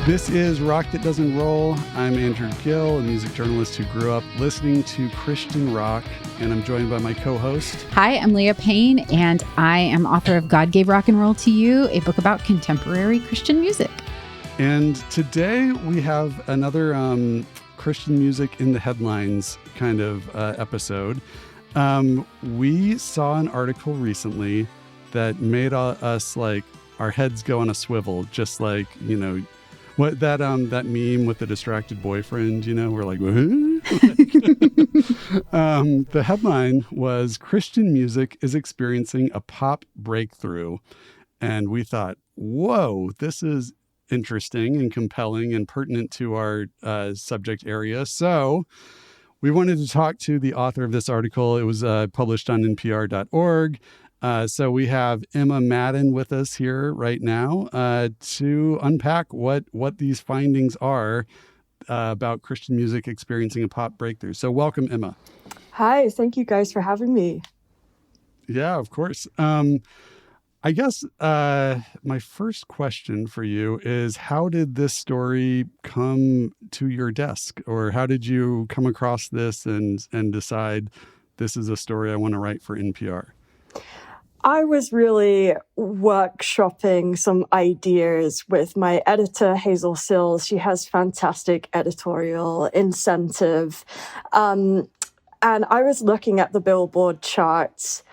This is Rock That Doesn't Roll. I'm Andrew Gill, a music journalist who grew up listening to Christian rock, and I'm joined by my co-host. Hi, I'm Leah Payne, and I am author of God Gave Rock and Roll to You, a book about contemporary Christian music. And today we have another Christian music in the headlines kind of episode. We saw an article recently that made us like our heads go on a swivel, just like, you know, what that meme with the distracted boyfriend, you know, we're like, the headline was Christian music is experiencing a pop breakthrough. And we thought, whoa, this is interesting and compelling and pertinent to our subject area. So we wanted to talk to the author of this article. It was published on npr.org. So we have Emma Madden with us here right now to unpack what these findings are about Christian music experiencing a pop breakthrough. So welcome, Emma. Hi, thank you guys for having me. Yeah, of course. I guess my first question for you is, how did this story come to your desk? Or how did you come across this and decide this is a story I want to write for NPR? I was really workshopping some ideas with my editor, Hazel Sills. She has fantastic editorial incentive. And I was looking at the Billboard charts,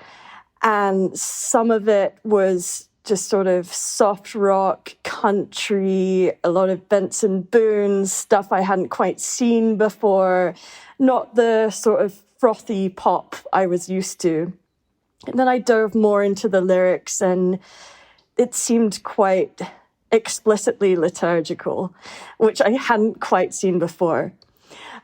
and some of it was just sort of soft rock, country, a lot of Benson Boone, stuff I hadn't quite seen before, not the sort of frothy pop I was used to. And then I dove more into the lyrics, and it seemed quite explicitly liturgical, which I hadn't quite seen before.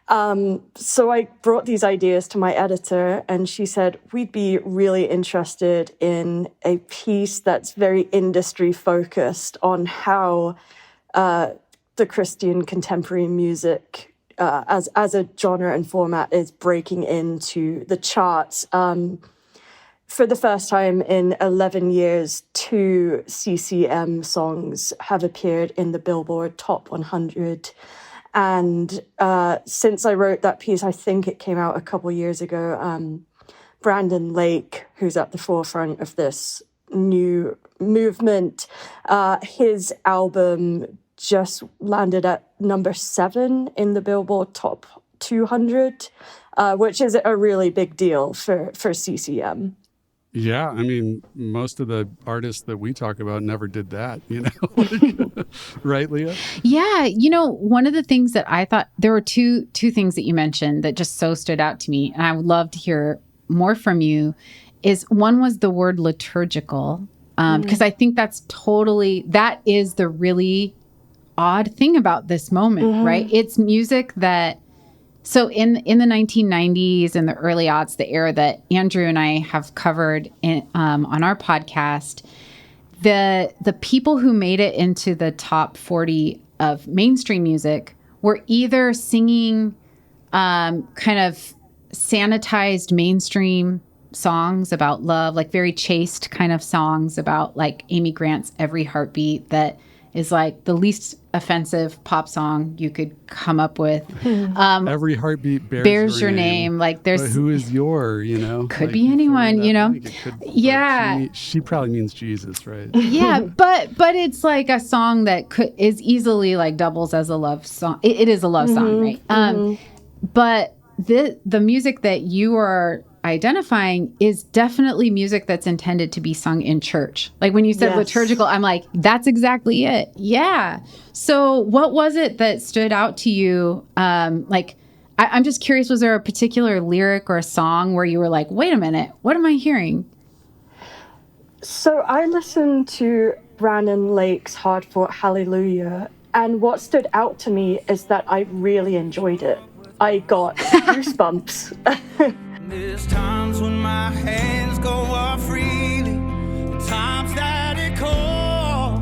So I brought these ideas to my editor, and she said, we'd be really interested in a piece that's very industry focused on how the Christian contemporary music as a genre and format is breaking into the charts. For the first time in 11 years, 2 CCM songs have appeared in the Billboard Top 100. And since I wrote that piece, I think it came out a couple years ago, Brandon Lake, who's at the forefront of this new movement, his album just landed at number 7 in the Billboard Top 200, which is a really big deal for CCM. Yeah, I mean, most of the artists that we talk about never did that, you know, right, Leah? Yeah, you know, one of the things that I thought, there were two things that you mentioned that just so stood out to me, and I would love to hear more from you, is one was the word liturgical, because I think that is the really odd thing about this moment, right? It's music that, so in the 1990s and the early aughts, the era that Andrew and I have covered on our podcast, the people who made it into the top 40 of mainstream music were either singing kind of sanitized mainstream songs about love, like very chaste kind of songs about like Amy Grant's Every Heartbeat, that is like the least offensive pop song you could come up with. Every heartbeat bears your name. Like there's, but who is your, you know? Could like, be anyone, you know? Yeah. She probably means Jesus, right? Yeah, but it's like a song that is easily like doubles as a love song. It is a love song, right? But the music that you are identifying is definitely music that's intended to be sung in church. Like when you said liturgical, I'm like, that's exactly it. Yeah. So what was it that stood out to you? I'm just curious, was there a particular lyric or a song where you were like, wait a minute, what am I hearing? So I listened to Brandon Lake's Hard Fought Hallelujah, and what stood out to me is that I really enjoyed it. I got goosebumps. There's times when my hands go off freely, times that it calls.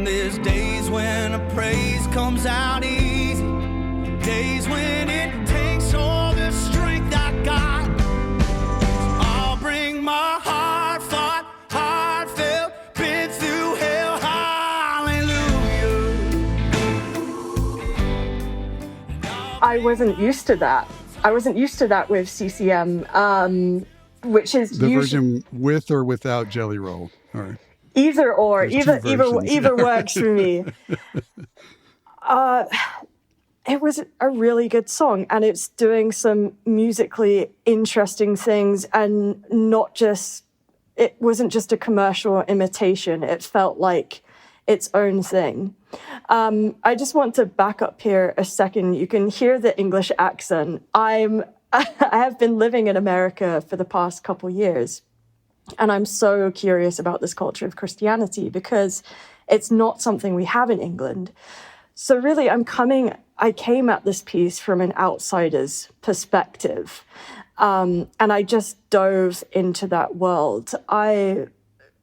There's days when a praise comes out easy, days when it takes all the strength I got. I'll bring my heart fought, heartfelt, been through hell. wasn't used to that. I wasn't used to that with CCM, which is the version with or without Jelly Roll, or either versions. either works for me. It was a really good song, and it's doing some musically interesting things, and it wasn't just a commercial imitation. It felt like its own thing. I just want to back up here a second. You can hear the English accent. I have been living in America for the past couple years, and I'm so curious about this culture of Christianity because it's not something we have in England. So really, I came at this piece from an outsider's perspective, and I just dove into that world. I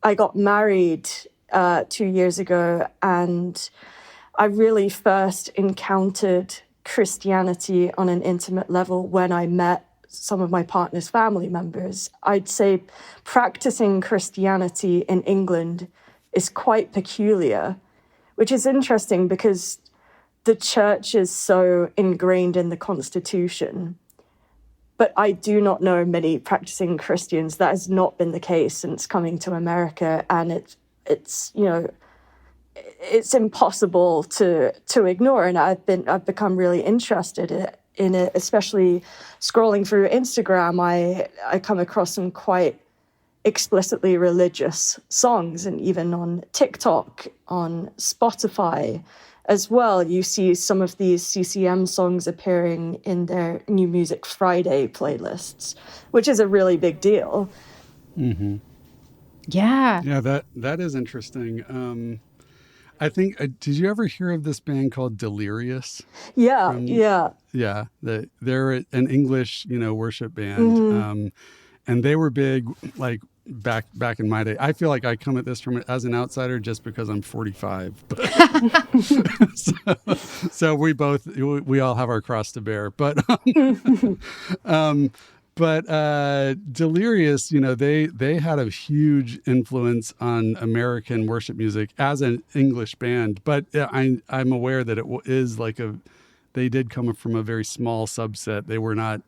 got married 2 years ago, and I really first encountered Christianity on an intimate level when I met some of my partner's family members. I'd say practicing Christianity in England is quite peculiar, which is interesting because the church is so ingrained in the Constitution. But I do not know many practicing Christians. That has not been the case since coming to America, and it's impossible to ignore. And I've become really interested in it, especially scrolling through Instagram. I come across some quite explicitly religious songs, and even on TikTok, on Spotify as well, you see some of these CCM songs appearing in their New Music Friday playlists, which is a really big deal. Mm-hmm. Yeah, that is interesting. I think did you ever hear of this band called Delirious? Yeah. They're an English worship band. Mm-hmm. And they were big like back in my day. I feel like I come at this from as an outsider just because I'm 45. So we all have our cross to bear. But Delirious, they had a huge influence on American worship music as an English band. But I'm aware that it is they did come from a very small subset. They were not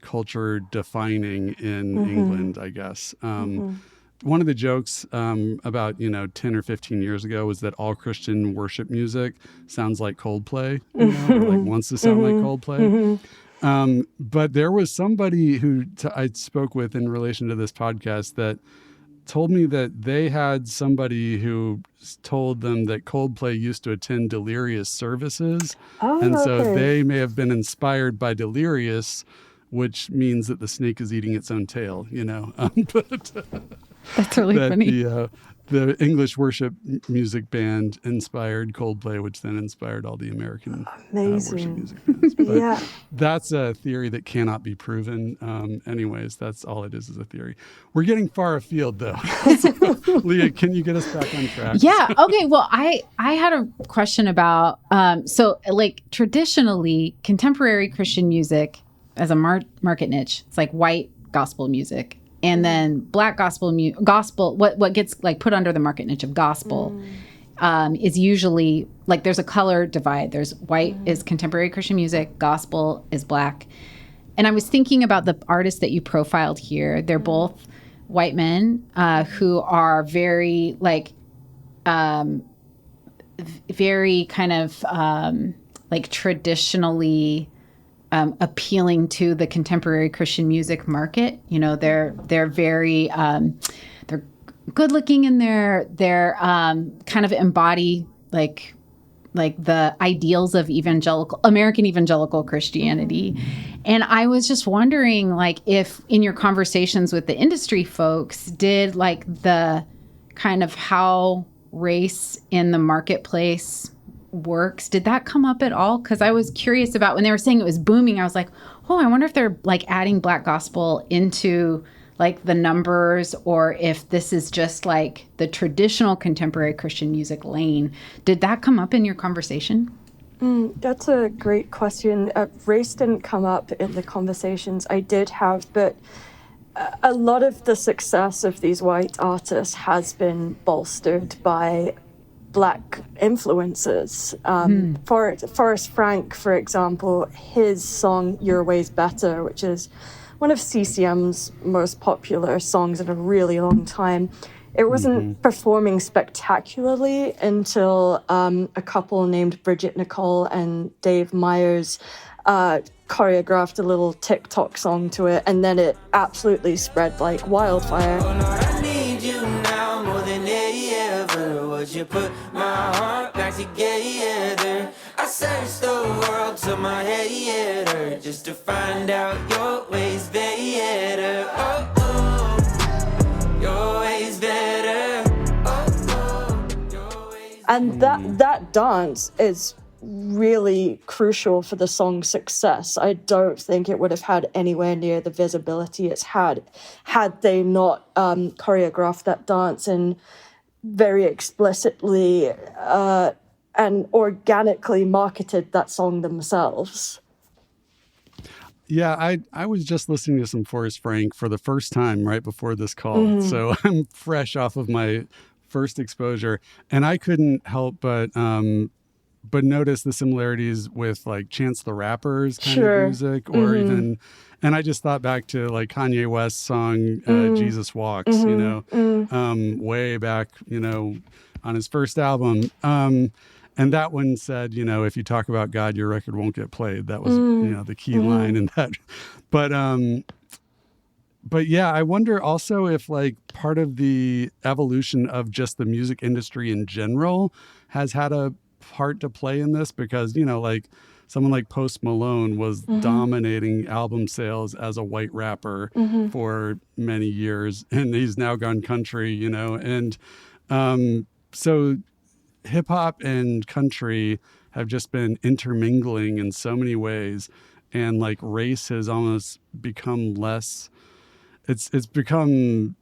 culture defining in Mm-hmm. England, I guess. One of the jokes about 10 or 15 years ago was that all Christian worship music sounds like Coldplay, or like wants to sound like Coldplay. But there was somebody who I spoke with in relation to this podcast that told me that they had somebody who told them that Coldplay used to attend Delirious services. So they may have been inspired by Delirious, which means that the snake is eating its own tail, But that's really funny. The English worship music band inspired Coldplay, which then inspired all the American worship music bands. But that's a theory that cannot be proven. Anyways, that's all it is a theory. We're getting far afield, though. So, Leah, can you get us back on track? Yeah. Okay. Well, I had a question about, so like traditionally contemporary Christian music as a market niche, it's like white gospel music. And then black gospel, what gets like put under the market niche of gospel is usually like there's a color divide. There's white is contemporary Christian music, gospel is black. And I was thinking about the artists that you profiled here. They're both white men who are very very kind of like traditionally appealing to the contemporary Christian music market. They're very they're good looking, and they're kind of embody like the ideals of American evangelical Christianity. And I was just wondering, like, if in your conversations with the industry folks, did like the kind of how race in the marketplace works, did that come up at all? Because I was curious about when they were saying it was booming. I was like, I wonder if they're like adding black gospel into like the numbers, or if this is just like the traditional contemporary Christian music lane. Did that come up in your conversation? That's a great question. Race didn't come up in the conversations I did have, but a lot of the success of these white artists has been bolstered by Black influences. Forrest Frank, for example, his song Your Way's Better, which is one of CCM's most popular songs in a really long time, it wasn't performing spectacularly until a couple named Bridget Nicole and Dave Myers choreographed a little TikTok song to it, and then it absolutely spread like wildfire. Oh, Lord, I need you now more than ever. Would you put my heart back together? I searched the world till my head hurt just to find out your ways better. Oh, oh, your ways better. Oh, oh, your ways. And that dance is really crucial for the song's success. I don't think it would have had anywhere near the visibility it's had they not choreographed that dance and very explicitly and organically marketed that song themselves. Yeah, I was just listening to some Forrest Frank for the first time right before this call. So I'm fresh off of my first exposure, and I couldn't help but notice the similarities with like Chance the Rapper's kind of music, or even, and I just thought back to like Kanye West's song Jesus Walks, you know, way back, you know, on his first album. And that one said, you know, if you talk about God, your record won't get played. That was, you know, the key line in that. But yeah, I wonder also if like part of the evolution of just the music industry in general has had a part to play in this, because, you know, like someone like Post Malone was dominating album sales as a white rapper for many years, and he's now gone country, you know, and so hip hop and country have just been intermingling in so many ways, and like race has almost become less, it's become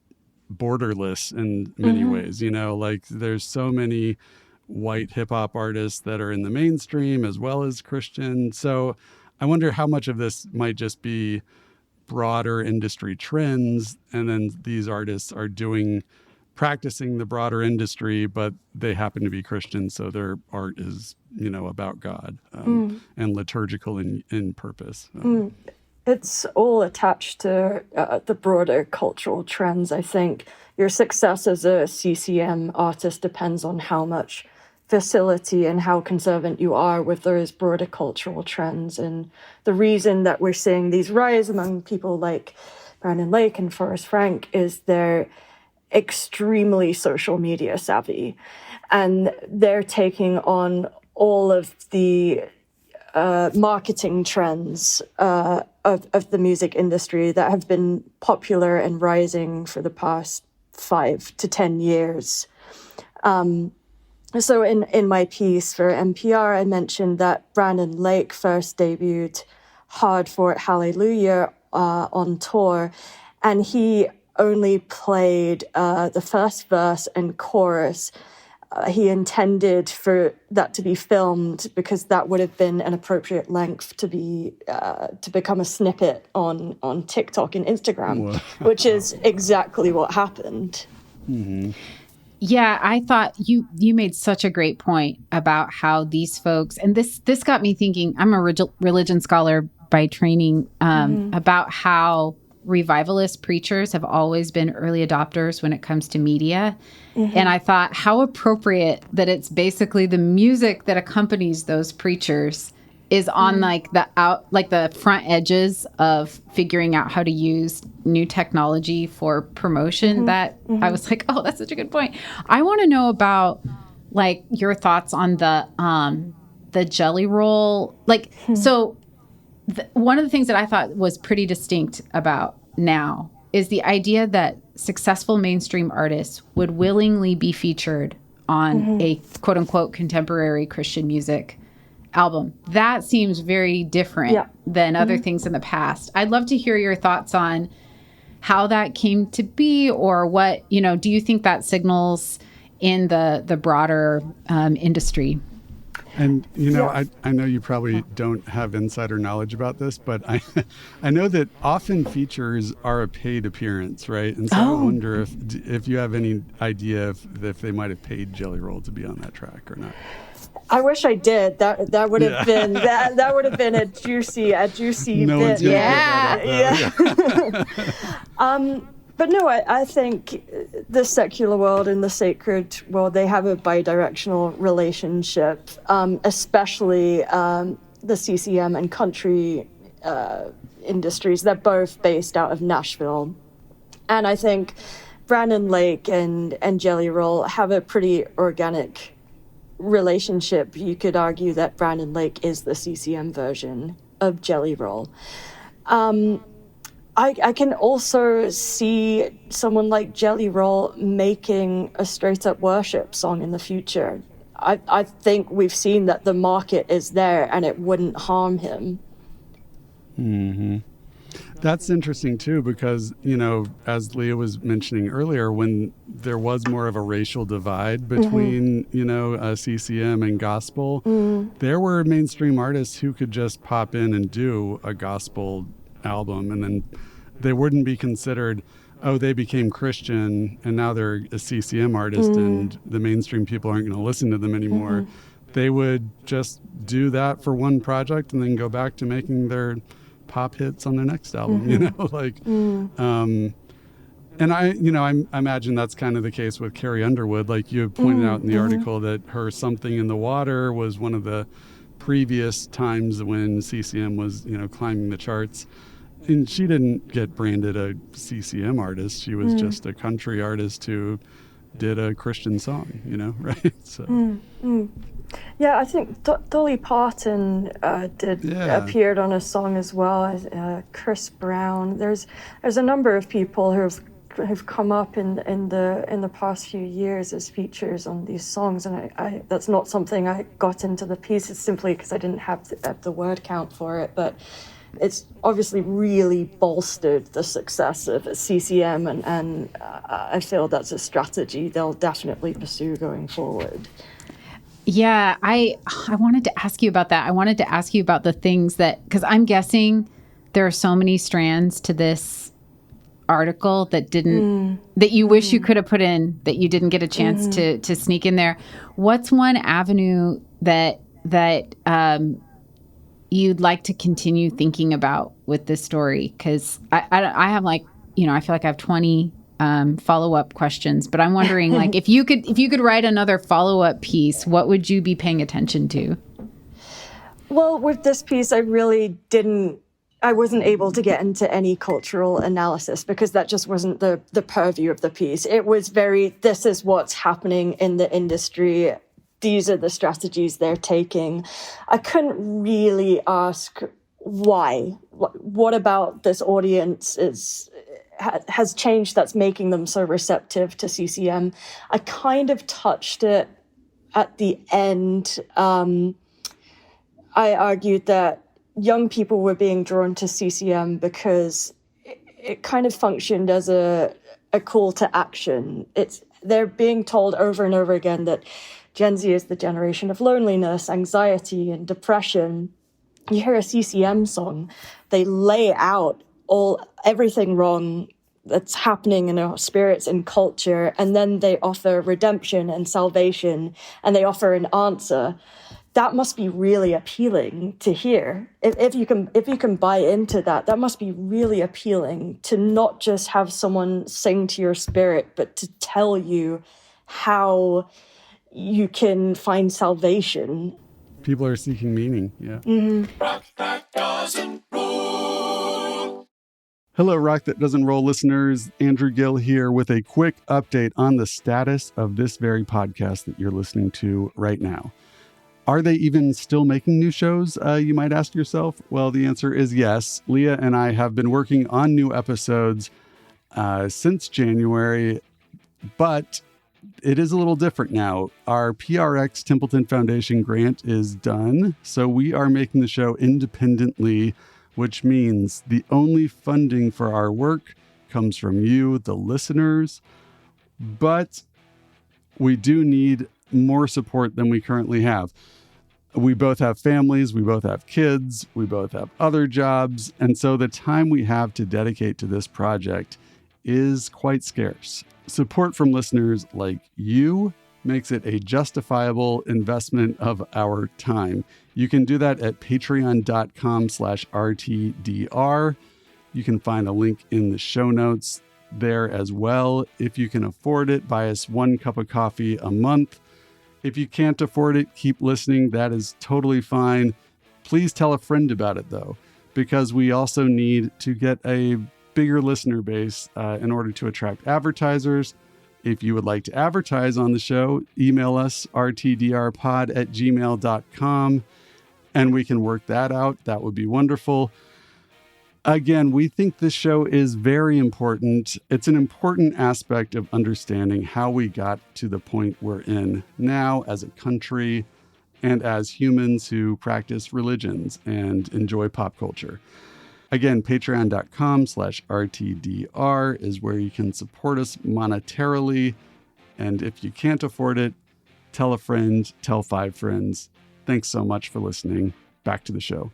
borderless in many ways, you know, like there's so many white hip hop artists that are in the mainstream as well as Christian. So I wonder how much of this might just be broader industry trends, and then these artists are practicing the broader industry, but they happen to be Christian, so their art is, you know, about God and liturgical in purpose. It's all attached to the broader cultural trends. I think your success as a CCM artist depends on how much facility and how conservant you are with those broader cultural trends. And the reason that we're seeing these rise among people like Brandon Lake and Forrest Frank is they're extremely social media savvy, and they're taking on all of the marketing trends of the music industry that have been popular and rising for the past 5 to 10 years. So in my piece for NPR, I mentioned that Brandon Lake first debuted Hard Fought Hallelujah on tour, and he only played the first verse and chorus. He intended for that to be filmed because that would have been an appropriate length to become a snippet on TikTok and Instagram, which is exactly what happened. Yeah, I thought you made such a great point about how these folks, and this got me thinking. I'm a religion scholar by training, about how revivalist preachers have always been early adopters when it comes to media. And I thought how appropriate that it's basically the music that accompanies those preachers is on like the front edges of figuring out how to use new technology for promotion. That I was like, oh, that's such a good point. I want to know about like your thoughts on the Jelly Roll. Like, so one of the things that I thought was pretty distinct about now is the idea that successful mainstream artists would willingly be featured on a quote unquote contemporary Christian music album. That seems very different than other things in the past. I'd love to hear your thoughts on how that came to be, or what, you know, do you think that signals in the broader industry? And, Yeah. I know you probably don't have insider knowledge about this, but I know that often features are a paid appearance, right? And so I Oh. wonder if you have any idea if they might have paid Jelly Roll to be on that track or not. I wish I did. That would have Yeah. been that would have been a juicy No bit. one's gonna Yeah. give that up, though. But no, I think the secular world and the sacred world, they have a bidirectional relationship, especially the CCM and country industries. They're both based out of Nashville. And I think Brandon Lake and Jelly Roll have a pretty organic relationship. You could argue that Brandon Lake is the CCM version of Jelly Roll. I can also see someone like Jelly Roll making a straight up worship song in the future. I think we've seen that the market is there and it wouldn't harm him. That's interesting too, because, as Leah was mentioning earlier, when there was more of a racial divide between, CCM and gospel, there were mainstream artists who could just pop in and do a gospel album, and then they wouldn't be considered, oh, they became Christian and now they're a CCM artist and the mainstream people aren't going to listen to them anymore. They would just do that for one project and then go back to making their pop hits on their next album, and I imagine that's kind of the case with Carrie Underwood. Like you pointed out in the article that her Something in the Water was one of the previous times when CCM was, climbing the charts. And she didn't get branded a CCM artist. She was just a country artist who did a Christian song, right? So. Yeah, I think Dolly Parton appeared on a song as well. Chris Brown. There's a number of people who've come up in the past few years as features on these songs, and I that's not something I got into the piece. It's simply because I didn't have the word count for it, but it's obviously really bolstered the success of CCM, and I feel that's a strategy they'll definitely pursue going forward. Yeah, I wanted to ask you about that. I wanted to ask you about the things because I'm guessing there are so many strands to this article that that you wish you could have put in, that you didn't get a chance to sneak in there. What's one avenue that you'd like to continue thinking about with this story? Because I have I feel like I have 20 follow-up questions, but I'm wondering if you could write another follow-up piece, what would you be paying attention to? Well, with this piece, I wasn't able to get into any cultural analysis because that just wasn't the purview of the piece. It was this is what's happening in the industry. These are the strategies they're taking. I couldn't really ask why. What about this audience has changed that's making them so receptive to CCM? I kind of touched it at the end. I argued that young people were being drawn to CCM because it kind of functioned as a call to action. They're being told over and over again that Gen Z is the generation of loneliness, anxiety, and depression. You hear a CCM song, they lay out everything wrong that's happening in our spirits and culture, and then they offer redemption and salvation, and they offer an answer. That must be really appealing to hear. If you can buy into that must be really appealing to not just have someone sing to your spirit, but to tell you how you can find salvation. People are seeking meaning. Yeah. Rock that doesn't roll. Hello, Rock That Doesn't Roll listeners. Andrew Gill here with a quick update on the status of this very podcast that you're listening to right now. Are they even still making new shows, you might ask yourself? Well, the answer is yes. Leah and I have been working on new episodes since January, but it is a little different now. Our PRX Templeton Foundation grant is done, so we are making the show independently, which means the only funding for our work comes from you, the listeners. But we do need more support than we currently have. We both have families, we both have kids, we both have other jobs, and so the time we have to dedicate to this project is quite scarce. Support from listeners like you makes it a justifiable investment of our time. You can do that at patreon.com/RTDR. You can find a link in the show notes there as well. If you can afford it, buy us 1 cup of coffee a month. If you can't afford it, keep listening. That is totally fine. Please tell a friend about it, though, because we also need to get a bigger listener base in order to attract advertisers. If you would like to advertise on the show, email us rtdrpod@gmail.com, and we can work that out. That would be wonderful. Again, we think this show is very important. It's an important aspect of understanding how we got to the point we're in now as a country and as humans who practice religions and enjoy pop culture. Again, patreon.com/RTDR is where you can support us monetarily. And if you can't afford it, tell a friend, tell 5 friends. Thanks so much for listening. Back to the show.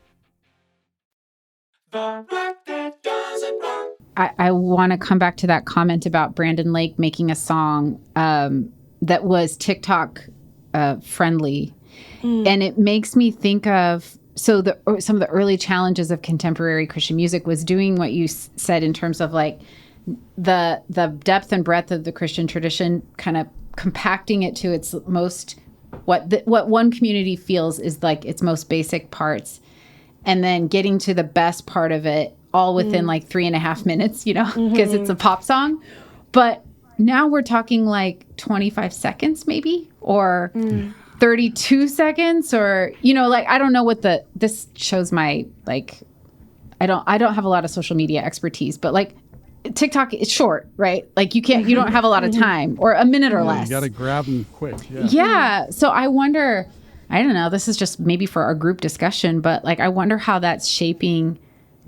I want to come back to that comment about Brandon Lake making a song that was TikTok friendly. And it makes me think of, some of the early challenges of contemporary Christian music was doing what you said in terms of like the depth and breadth of the Christian tradition, kind of compacting it to its most, what one community feels is like its most basic parts, and then getting to the best part of it all within like 3.5 minutes, because it's a pop song. But now we're talking like 25 seconds maybe, or 32 seconds, or, I don't know what this shows my, like, I don't have a lot of social media expertise, but like TikTok is short, right? Like you don't have a lot of time, or a minute or less. You got to grab them quick. Yeah. So I wonder, I don't know, this is just maybe for our group discussion, but like, I wonder how that's shaping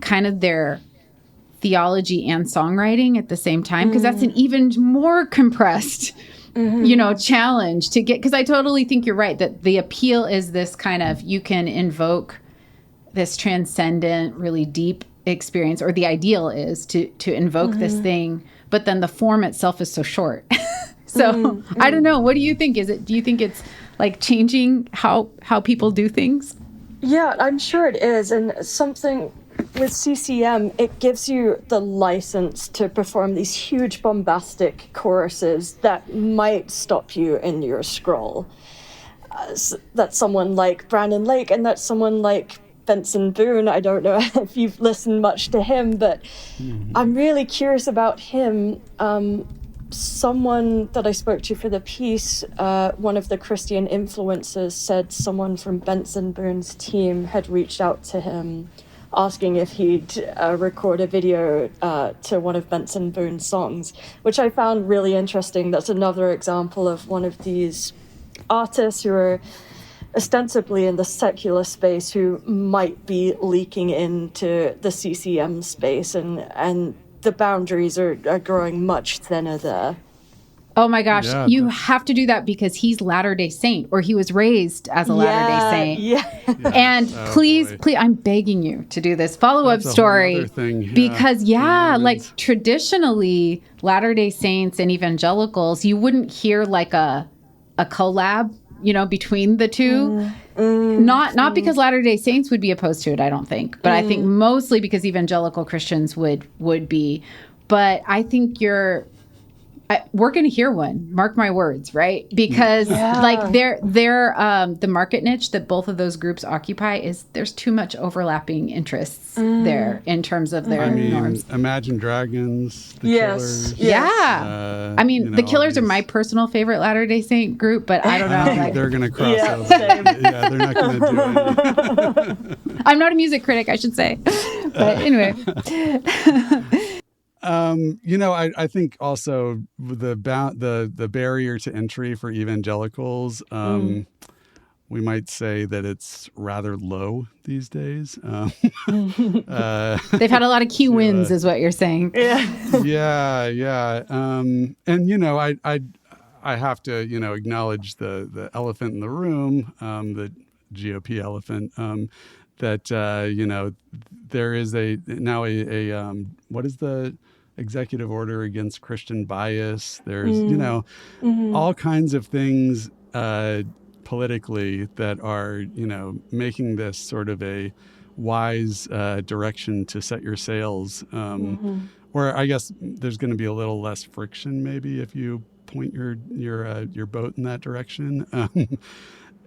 kind of their theology and songwriting at the same time, because that's an even more compressed, challenge to get, because I totally think you're right, that the appeal is this kind of, you can invoke this transcendent, really deep experience, or the ideal is to invoke this thing, but then the form itself is so short. So I don't know. What do you think? Do you think it's like changing how people do things? Yeah, I'm sure it is. And something with CCM, it gives you the license to perform these huge bombastic choruses that might stop you in your scroll. That's someone like Brandon Lake, and that's someone like Benson Boone. I don't know if you've listened much to him, but I'm really curious about him. Someone that I spoke to for the piece, one of the Christian influencers, said someone from Benson Boone's team had reached out to him asking if he'd record a video to one of Benson Boone's songs, which I found really interesting. That's another example of one of these artists who are ostensibly in the secular space who might be leaking into the CCM space, and the boundaries are growing much thinner there. Oh my gosh, you have to do that because he's Latter-day Saint, or he was raised as a Latter-day Saint. Yeah. And please, I'm begging you to do this follow-up story because like traditionally Latter-day Saints and evangelicals, you wouldn't hear like a collab, between the two. Not because Latter-day Saints would be opposed to it, I don't think, but I think mostly because evangelical Christians would be. But I think we're going to hear one, mark my words, right? Because like they're the market niche that both of those groups occupy there's too much overlapping interests there in terms of their norms. Imagine Dragons, the Killers. Yeah. The Killers are my personal favorite Latter-day Saint group, but I don't know. I think they're going to cross over. Yeah, they're not going to do it. I'm not a music critic, I should say. But anyway. I think also the barrier to entry for evangelicals, we might say that it's rather low these days. They've had a lot of key wins, is what you're saying. Yeah. And I have to acknowledge the elephant in the room, that GOP elephant. That there is what is the executive order against Christian bias? There's all kinds of things politically that are making this sort of a wise direction to set your sails. Or I guess there's going to be a little less friction maybe if you point your boat in that direction.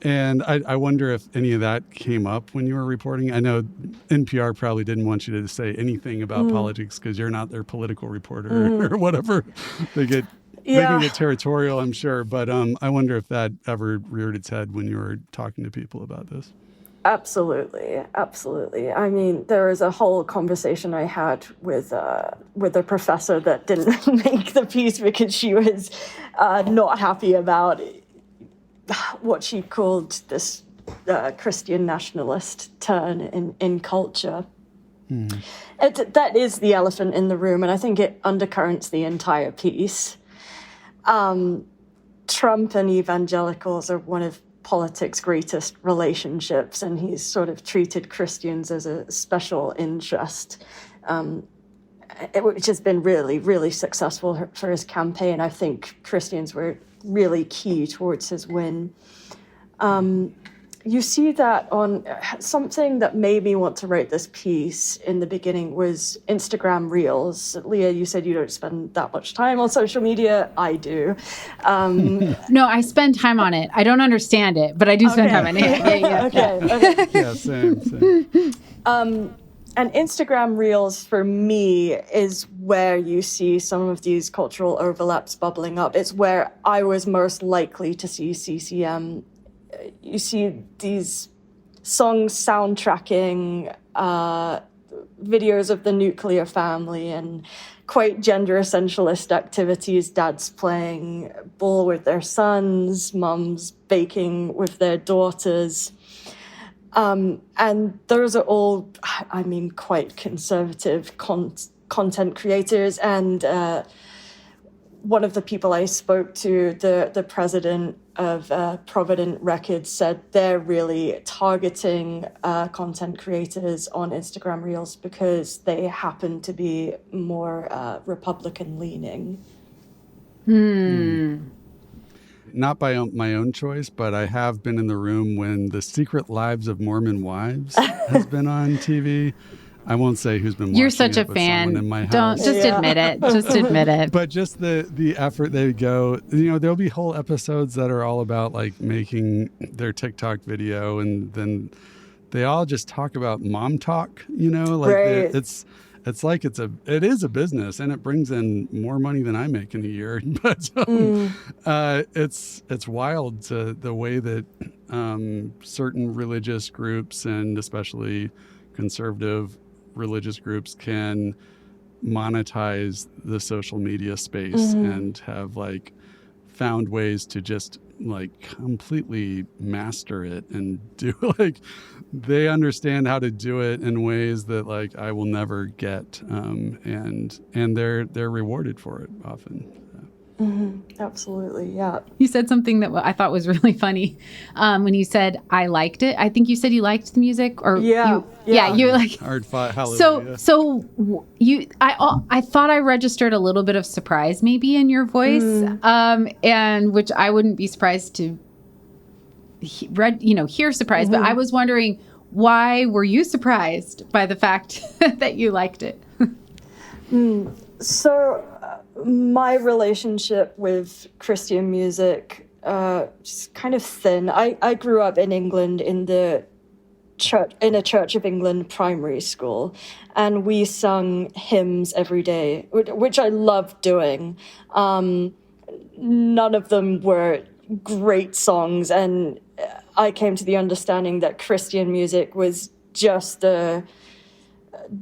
And I wonder if any of that came up when you were reporting. I know NPR probably didn't want you to say anything about politics because you're not their political reporter or whatever. They can get territorial, I'm sure. But I wonder if that ever reared its head when you were talking to people about this. Absolutely. I mean, there was a whole conversation I had with a professor that didn't make the piece because she was not happy about what she called this Christian nationalist turn in culture. That is the elephant in the room, and I think it undercurrents the entire piece. Trump and evangelicals are one of politics' greatest relationships, and he's sort of treated Christians as a special interest, which has been really, really successful for his campaign. I think Christians were really key towards his win. You see that on something that made me want to write this piece in the beginning was Instagram Reels. Leah, you said you don't spend that much time on social media. I do. No, I spend time on it. I don't understand it, but I do spend time on it. Yeah. Okay. Yeah, same. And Instagram Reels, for me, is where you see some of these cultural overlaps bubbling up. It's where I was most likely to see CCM. You see these songs soundtracking videos of the nuclear family and quite gender essentialist activities, dads playing ball with their sons, mums baking with their daughters. And those are all, I mean, quite conservative content creators. And one of the people I spoke to, the president of Provident Records, said they're really targeting content creators on Instagram Reels because they happen to be more Republican-leaning. Not by my own choice, but I have been in the room when The Secret Lives of Mormon Wives has been on TV. I won't say who's been watching. You're such a fan. In my house. Don't just admit it. Just admit it. But just the effort they go, there'll be whole episodes that are all about like making their TikTok video, and then they all just talk about mom talk. Right. It's like it is a business, and it brings in more money than I make in a year. But it's wild the way that certain religious groups, and especially conservative religious groups, can monetize the social media space and have like found ways to just like completely master it and do like they understand how to do it in ways that like I will never get, and they're rewarded for it often. Absolutely, yeah. You said something that I thought was really funny when you said I liked it. I think you said you liked the music, or yeah. You're like hard fought. Hallelujah. So I thought I registered a little bit of surprise maybe in your voice, and which I wouldn't be surprised to hear surprise, but I was wondering, why were you surprised by the fact that you liked it? So my relationship with Christian music is kind of thin. I grew up in England in a Church of England primary school, and we sung hymns every day, which I loved doing. None of them were great songs, and I came to the understanding that Christian music was just a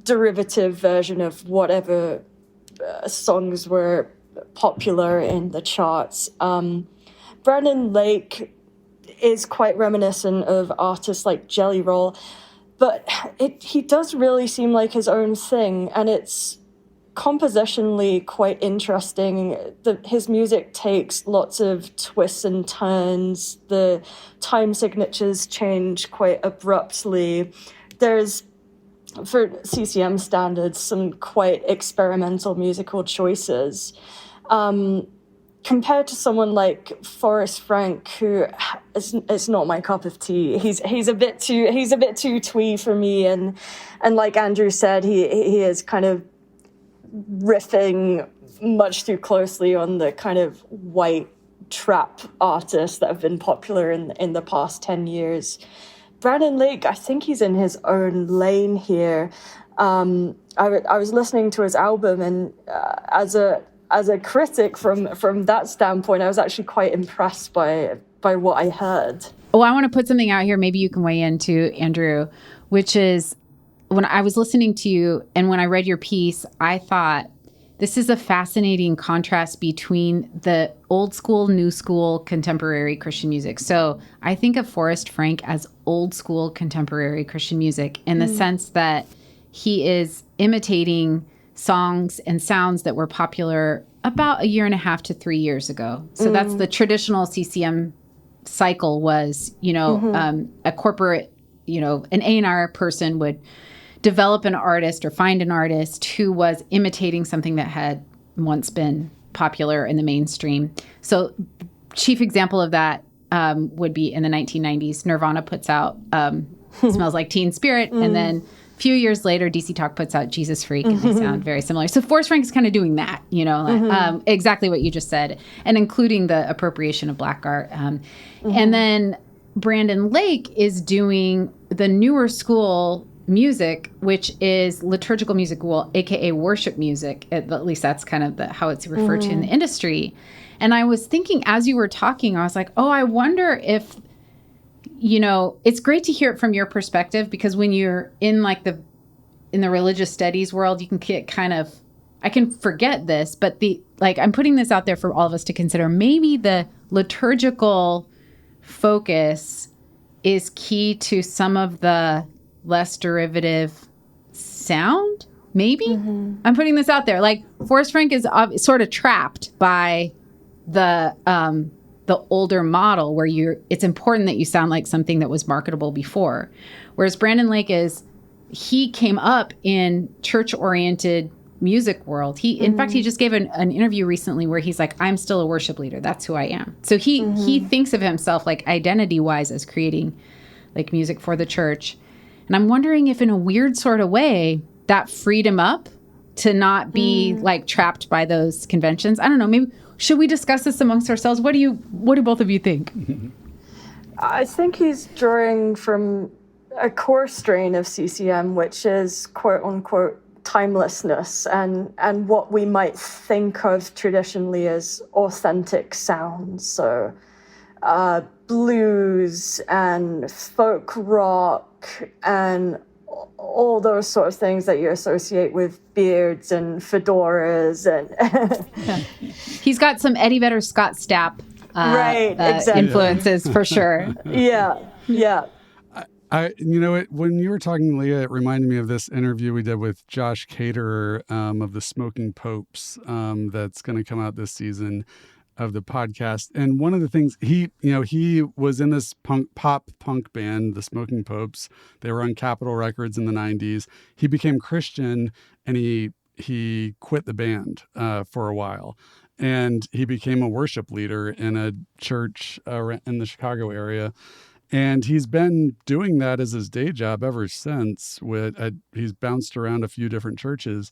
derivative version of whatever songs were popular in the charts. Brandon Lake is quite reminiscent of artists like Jelly Roll, but he does really seem like his own thing, and it's compositionally quite interesting. His music takes lots of twists and turns. The time signatures change quite abruptly. There's, for CCM standards, some quite experimental musical choices. Compared to someone like Forrest Frank, who is not my cup of tea. He's a bit too twee for me, and like Andrew said, he is kind of riffing much too closely on the kind of white trap artists that have been popular in the past 10 years. Brandon Lake, I think he's in his own lane here. I was listening to his album, and as a critic from that standpoint, I was actually quite impressed by what I heard. Oh, I want to put something out here. Maybe you can weigh in too, Andrew, which is when I was listening to you and when I read your piece, I thought this is a fascinating contrast between the old school, new school, contemporary Christian music. So I think of Forrest Frank as old school contemporary Christian music in the sense that he is imitating songs and sounds that were popular about 1.5 to 3 years ago. So that's the traditional CCM cycle was, a corporate, an A&R person would develop an artist or find an artist who was imitating something that had once been popular in the mainstream. So chief example of that would be in the 1990s, Nirvana puts out Smells Like Teen Spirit, and then a few years later, DC Talk puts out Jesus Freak, and they sound very similar. So Forrest Frank is kind of doing that, exactly what you just said, and including the appropriation of black art. And then Brandon Lake is doing the newer school music, which is liturgical music, aka worship music. At least that's kind of how it's referred to in the industry. And I was thinking as you were talking, I was like, oh, I wonder if, it's great to hear it from your perspective, because when you're in the religious studies world, you can get I can forget this, but I'm putting this out there for all of us to consider. Maybe the liturgical focus is key to some of the less derivative sound, maybe? I'm putting this out there. Like Forrest Frank is sort of trapped by the older model where it's important that you sound like something that was marketable before. Whereas Brandon Lake he came up in church-oriented music world. In fact, he just gave an interview recently where he's like, I'm still a worship leader. That's who I am. So he thinks of himself like identity-wise as creating like music for the church. And I'm wondering if in a weird sort of way that freed him up to not be like trapped by those conventions. I don't know. Maybe should we discuss this amongst ourselves? What do both of you think? I think he's drawing from a core strain of CCM, which is quote unquote timelessness and what we might think of traditionally as authentic sounds. So blues and folk rock and all those sort of things that you associate with beards and fedoras and He's got some Eddie Vedder, Scott Stapp exactly. influences for sure. Yeah. When you were talking, Leah, it reminded me of this interview we did with Josh Caterer of the Smoking Popes that's going to come out this season of the podcast. And one of the things he was in this pop punk band, the Smoking Popes. They were on Capitol Records in the 90s. He became Christian and he quit the band for a while. And he became a worship leader in a church in the Chicago area. And he's been doing that as his day job ever since. He's bounced around a few different churches.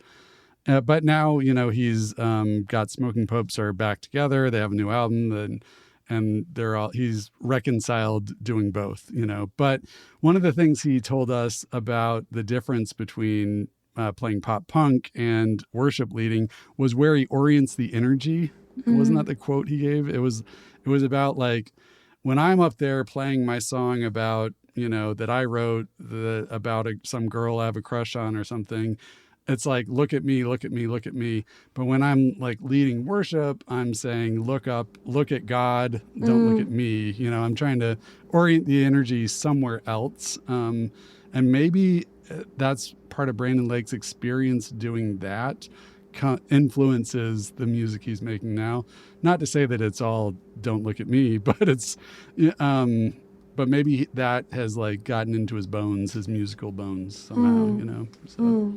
But now, he's got Smoking Popes are back together. They have a new album and he's reconciled doing both, But one of the things he told us about the difference between playing pop punk and worship leading was where he orients the energy. Wasn't that the quote he gave? It was about like, when I'm up there playing my song about, that I wrote about some girl I have a crush on or something, it's like, look at me, look at me, look at me. But when I'm like leading worship, I'm saying, look up, look at God, don't look at me. I'm trying to orient the energy somewhere else. And maybe that's part of Brandon Lake's experience doing that influences the music he's making now. Not to say that it's all "Don't Look at Me," but but maybe that has like gotten into his bones, his musical bones somehow. So.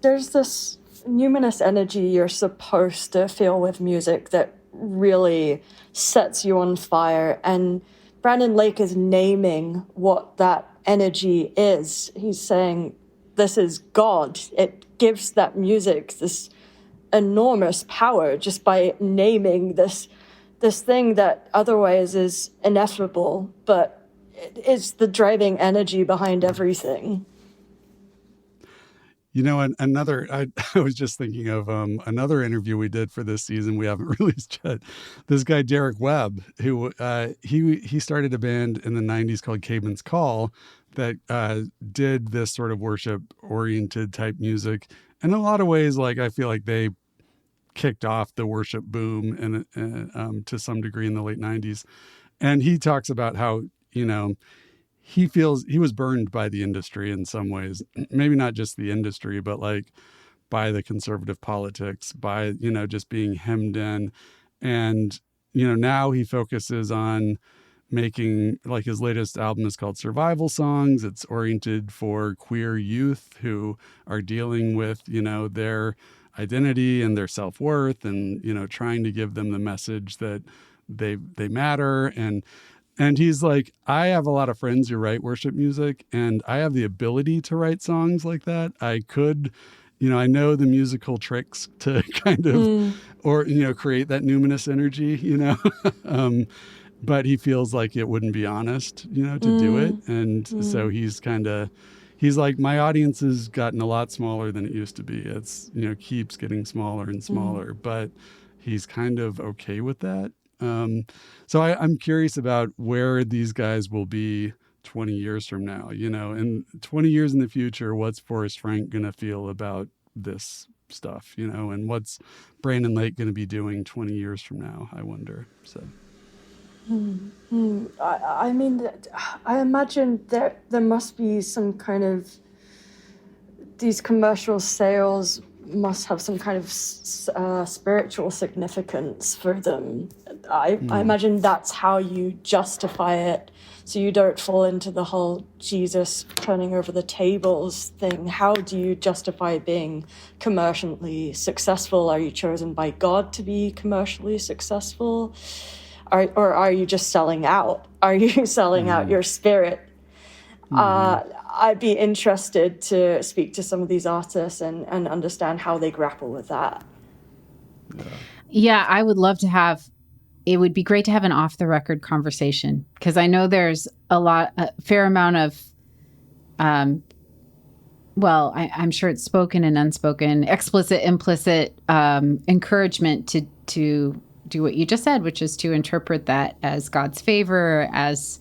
There's this numinous energy you're supposed to feel with music that really sets you on fire, and Brandon Lake is naming what that energy is. He's saying this is God. It gives that music this enormous power just by naming this thing that otherwise is ineffable, but it is the driving energy behind everything. Another, I was just thinking of another interview we did for this season we haven't released yet. This guy, Derek Webb, who he started a band in the 90s called Caveman's Call that did this sort of worship-oriented type music. In a lot of ways, like I feel like they kicked off the worship boom and to some degree in the late 90s. And he talks about how, he feels he was burned by the industry in some ways, maybe not just the industry, but like by the conservative politics, by, just being hemmed in. And, now he focuses on making, like, his latest album is called Survival Songs. It's oriented for queer youth who are dealing with, their identity and their self-worth and, trying to give them the message that they matter. And he's like, I have a lot of friends who write worship music, and I have the ability to write songs like that. I could, I know the musical tricks to kind of, or, create that numinous energy, but he feels like it wouldn't be honest, to do it. And so he's like, my audience has gotten a lot smaller than it used to be. It's, keeps getting smaller and smaller, but he's kind of okay with that. So I'm curious about where these guys will be 20 years from now, and 20 years in the future, what's Forrest Frank going to feel about this stuff, and what's Brandon Lake going to be doing 20 years from now, I wonder. So. I mean, I imagine there must be some kind of, these commercial sales must have some kind of spiritual significance for them. I imagine that's how you justify it, so you don't fall into the whole Jesus turning over the tables thing. How do you justify being commercially successful? Are you chosen by God to be commercially successful? Or are you just selling out? Are you selling out your spirit? I'd be interested to speak to some of these artists and understand how they grapple with that. Yeah, I would love to have, it would be great to have an off the record conversation, because I know there's a fair amount of, I'm sure it's spoken and unspoken, explicit, implicit encouragement to do what you just said, which is to interpret that as God's favor, as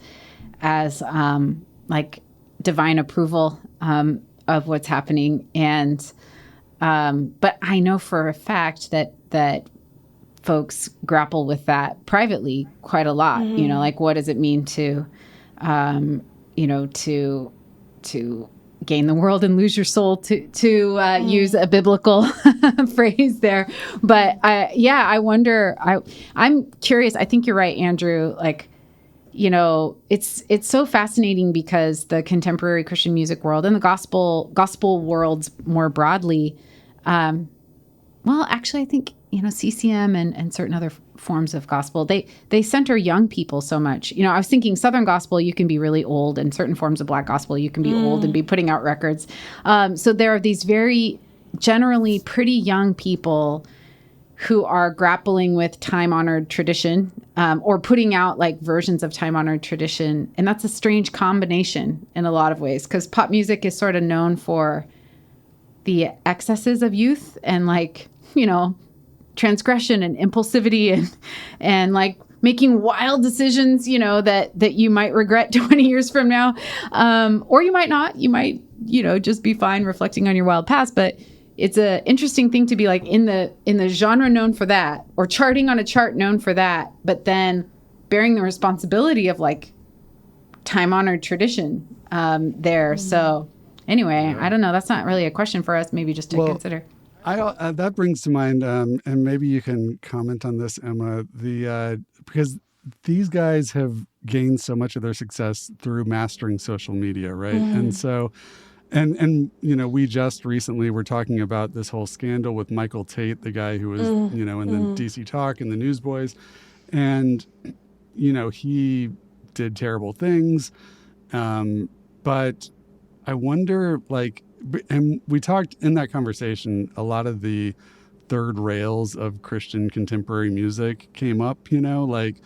like divine approval of what's happening. And but I know for a fact that folks grapple with that privately quite a lot. Like, what does it mean to to gain the world and lose your soul, to use a biblical phrase there. But I wonder, I'm curious. I think you're right, Andrew. Like, it's so fascinating because the contemporary Christian music world and the gospel worlds more broadly, actually I think, CCM and certain other forms of gospel, they center young people so much. I was thinking Southern gospel, you can be really old, and certain forms of Black gospel, you can be old and be putting out records. So there are these very generally pretty young people who are grappling with time-honored tradition, or putting out like versions of time-honored tradition. And that's a strange combination in a lot of ways, because pop music is sort of known for the excesses of youth and transgression and impulsivity and like making wild decisions, that you might regret 20 years from now. Or you might not. You might, just be fine reflecting on your wild past. But it's an interesting thing to be like in the genre known for that, or charting on a chart known for that, but then bearing the responsibility of like time-honored tradition there. So anyway, I don't know. That's not really a question for us, maybe just to consider. That brings to mind, and maybe you can comment on this, Emma. Because these guys have gained so much of their success through mastering social media, right? And so, and we just recently were talking about this whole scandal with Michael Tate, the guy who was in the DC Talk and the Newsboys, and he did terrible things, but I wonder, and we talked in that conversation, a lot of the third rails of Christian contemporary music came up, like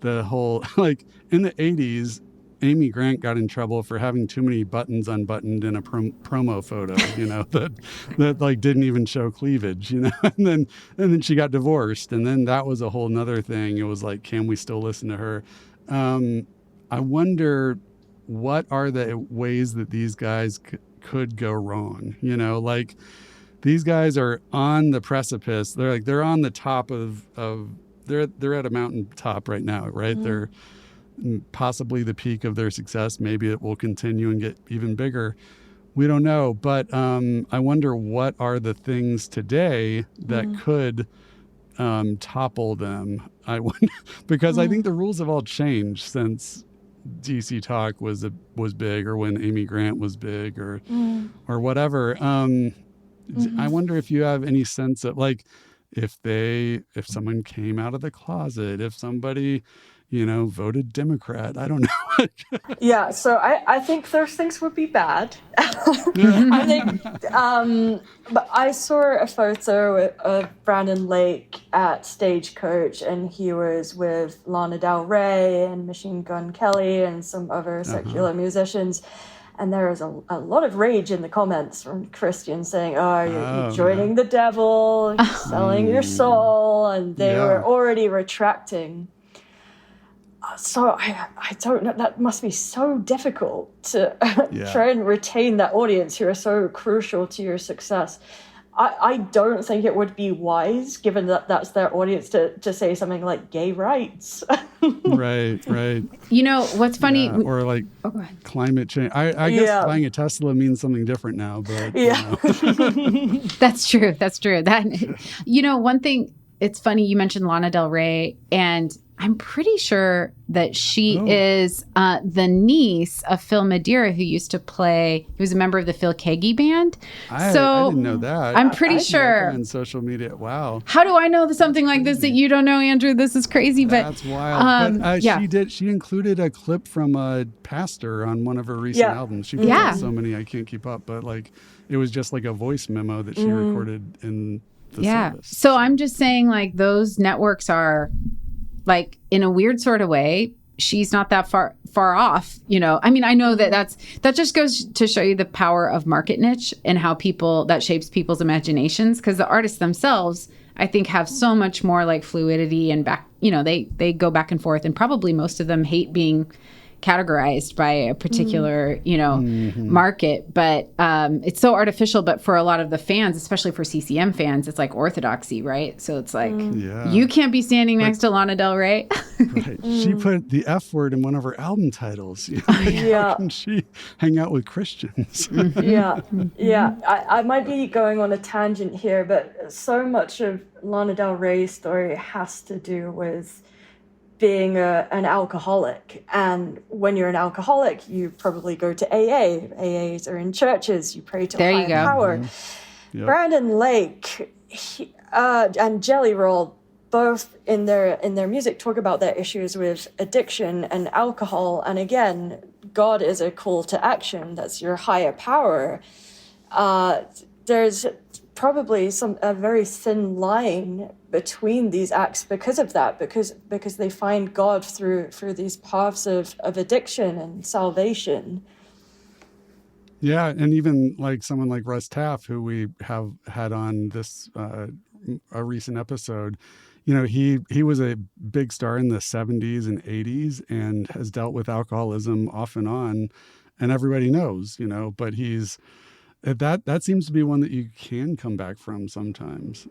the whole, in the 80s, Amy Grant got in trouble for having too many buttons unbuttoned in a promo photo, that didn't even show cleavage, and then she got divorced, and then that was a whole nother thing. It was like, can we still listen to her? I wonder, what are the ways that these guys could go wrong? These guys are on the precipice. They're on the top of they're at a mountaintop right now, right? They're possibly the peak of their success. Maybe it will continue and get even bigger. We don't know. But I wonder, what are the things today that could topple them? I wonder, because I think the rules have all changed since DC Talk was big, or when Amy Grant was big, or whatever. I wonder if you have any sense of, if someone came out of the closet, if somebody voted Democrat. I don't know. Yeah, so I think those things would be bad. I think, but I saw a photo of Brandon Lake at Stagecoach, and he was with Lana Del Rey and Machine Gun Kelly and some other secular musicians. And there was a lot of rage in the comments from Christians saying, you're joining the devil, you're selling your soul, and they were already retracting. So I don't know, that must be so difficult to try and retain that audience who are so crucial to your success. I don't think it would be wise, given that that's their audience, to say something like gay rights. Right. What's funny? Yeah, or climate change. I guess buying a Tesla means something different now, but That's true. One thing, it's funny, you mentioned Lana Del Rey, and I'm pretty sure that she is the niece of Phil Madeira, who used to play. He was a member of the Phil Keaggy band. I didn't know that. I'm pretty sure on social media. Wow. How do I know something like this that you don't know, Andrew? This is crazy. That's wild. But she included a clip from a pastor on one of her recent albums. She put out so many I can't keep up. But it was just like a voice memo that she recorded in the service. So I'm just saying, those networks are, in a weird sort of way, she's not that far off, I mean, I know that just goes to show you the power of market niche and how that shapes people's imaginations, because the artists themselves, I think, have so much more fluidity and they go back and forth, and probably most of them hate being categorized by a particular, market. But it's so artificial. But for a lot of the fans, especially for CCM fans, it's like orthodoxy, right? So it's you can't be standing next to Lana Del Rey. Right. She put the F word in one of her album titles. How can she hang out with Christians? I might be going on a tangent here, but so much of Lana Del Rey's story has to do with being an alcoholic. And when you're an alcoholic, you probably go to AA. AAs are in churches. You pray to a higher power. Yep. Brandon Lake and Jelly Roll, both in their music, talk about their issues with addiction and alcohol. And again, God is a call to action. That's your higher power. There's probably a very thin line between these acts because of that, because they find God through these paths of addiction and salvation. Yeah, and even someone like Russ Taff, who we have had on this a recent episode, he was a big star in the 70s and 80s and has dealt with alcoholism off and on, and everybody knows, but he's that seems to be one that you can come back from sometimes.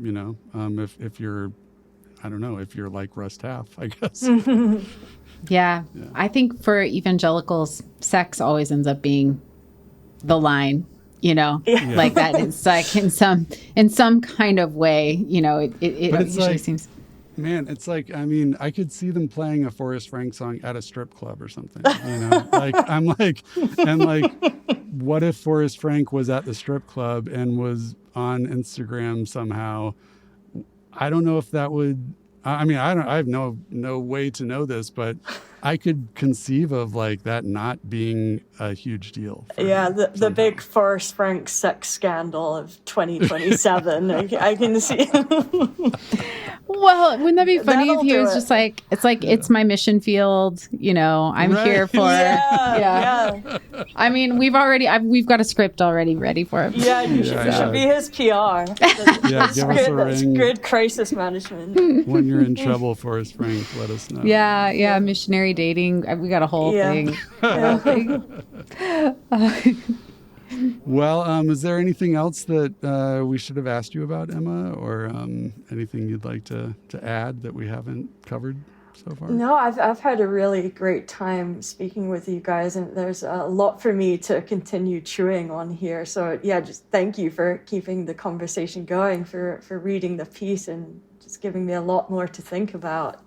If you're, I don't know, if you're like Russ Taff, I guess. Yeah. I think for evangelicals, sex always ends up being the line. Yeah. Like that. It's like in some kind of way, it But it's usually like, seems. man, it's like, I mean, I could see them playing a Forrest Frank song at a strip club or something, like, I'm like, and like, what if Forrest Frank was at the strip club and was on Instagram somehow? I don't know if that would, I mean, I have no way to know this, but I could conceive of like that not being a huge deal. Yeah, the big Forrest Frank sex scandal of 2027. I can see. Well, wouldn't that be funny That'll if he do was it. just like, it's like, it's my mission field, I'm Right. here for. Yeah. I mean, we've got a script already ready for him. Yeah, you should be his PR. Yeah, give us a That's ring. good crisis management. When you're in trouble, Forrest Frank, let us know. Yeah, missionary dating. We got a whole thing. Well, is there anything else that we should have asked you about, Emma, or anything you'd like to add that we haven't covered so far? No, I've had a really great time speaking with you guys, and there's a lot for me to continue chewing on here. So yeah, just thank you for keeping the conversation going, for reading the piece, and just giving me a lot more to think about.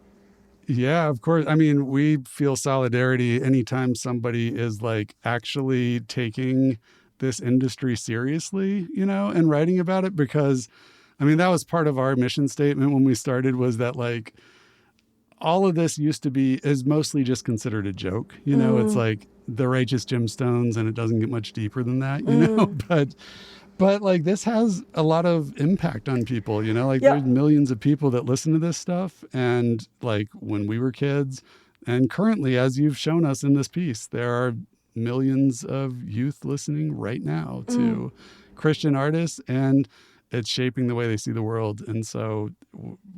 Yeah, of course. I mean, we feel solidarity anytime somebody is like actually taking this industry seriously, and writing about it, because I mean, that was part of our mission statement when we started, was that like all of this is mostly just considered a joke. It's like the Righteous Gemstones, and it doesn't get much deeper than that, but like this has a lot of impact on people, there's millions of people that listen to this stuff. And like when we were kids, and currently, as you've shown us in this piece, there are millions of youth listening right now to Christian artists, and it's shaping the way they see the world. And so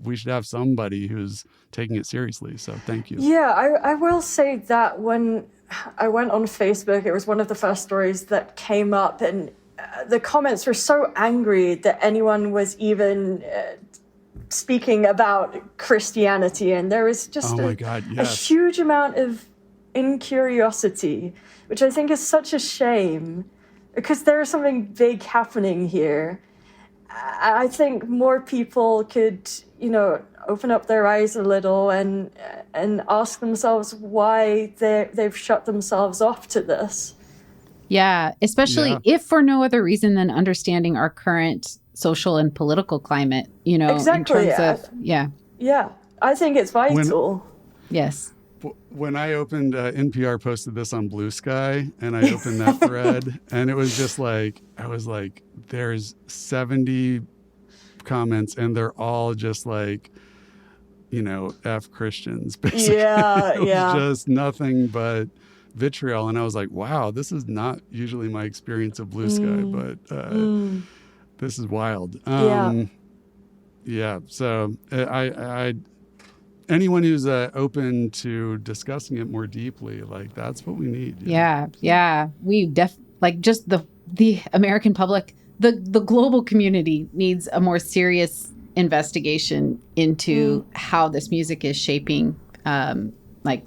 we should have somebody who's taking it seriously. So thank you. Yeah, I will say that when I went on Facebook, it was one of the first stories that came up, and the comments were so angry that anyone was even speaking about Christianity. And there was just a huge amount of incuriosity, which I think is such a shame, because there is something big happening here. I think more people could, open up their eyes a little and ask themselves why they've shut themselves off to this. Yeah, especially if for no other reason than understanding our current social and political climate, Exactly, in terms of, Yeah, I think it's vital. Yes. When I opened, NPR posted this on Blue Sky, and I opened that thread, and it was just like, I was like, there's 70 comments, and they're all just like, F Christians, basically. Yeah, it was just nothing but vitriol. And I was like, wow, this is not usually my experience of Blue Sky, but this is wild. Yeah. So I anyone who's open to discussing it more deeply, like that's what we need. Yeah. We just the American public, the global community needs a more serious investigation into how this music is shaping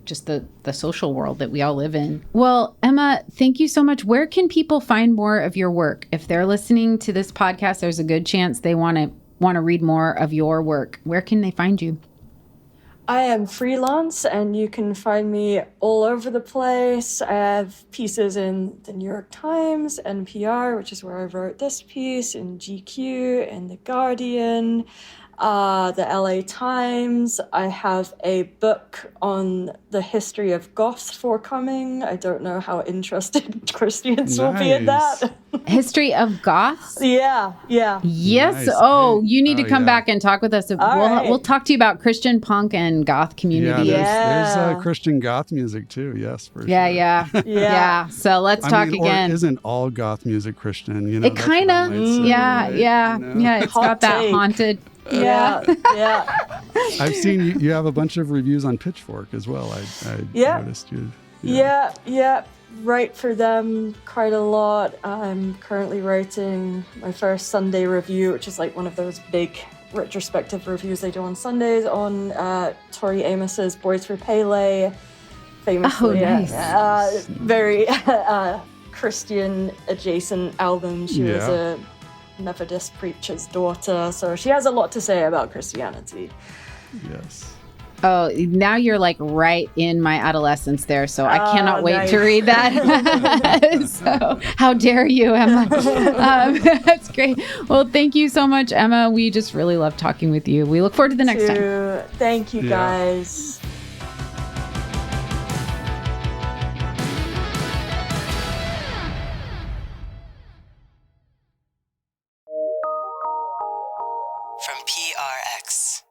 just the social world that we all live in. Well, Emma, thank you so much. Where can people find more of your work? If they're listening to this podcast, there's a good chance they want to read more of your work. Where can they find you? I am freelance, and you can find me all over the place. I have pieces in the New York Times, NPR, which is where I wrote this piece, in GQ, in The Guardian, the LA Times. I have a book on the history of goth forthcoming. I don't know how interested Christians will be in that. History of goths? Yeah. Yes. Nice. Oh, you need to come back and talk with us. We'll talk to you about Christian punk and goth community. There's Christian goth music too. Yes, for sure. Yeah. So let's talk again. Or isn't all goth music Christian? It kind of, yeah. It's got that haunted. Yeah. I've seen you have a bunch of reviews on Pitchfork as well. I noticed you. Yeah. Write for them quite a lot. I'm currently writing my first Sunday review, which is like one of those big retrospective reviews they do on Sundays, on Tori Amos's Boys for Pele, famously. Oh, nice. Very Christian adjacent albums. She was a Methodist preacher's daughter, so she has a lot to say about Christianity. Yes. Oh, now you're like right in my adolescence there, so I cannot wait nice. to read that. So, how dare you, Emma? That's great. Well, thank you so much, Emma. We just really love talking with you. We look forward to the next time. Thank you, guys. From PRX.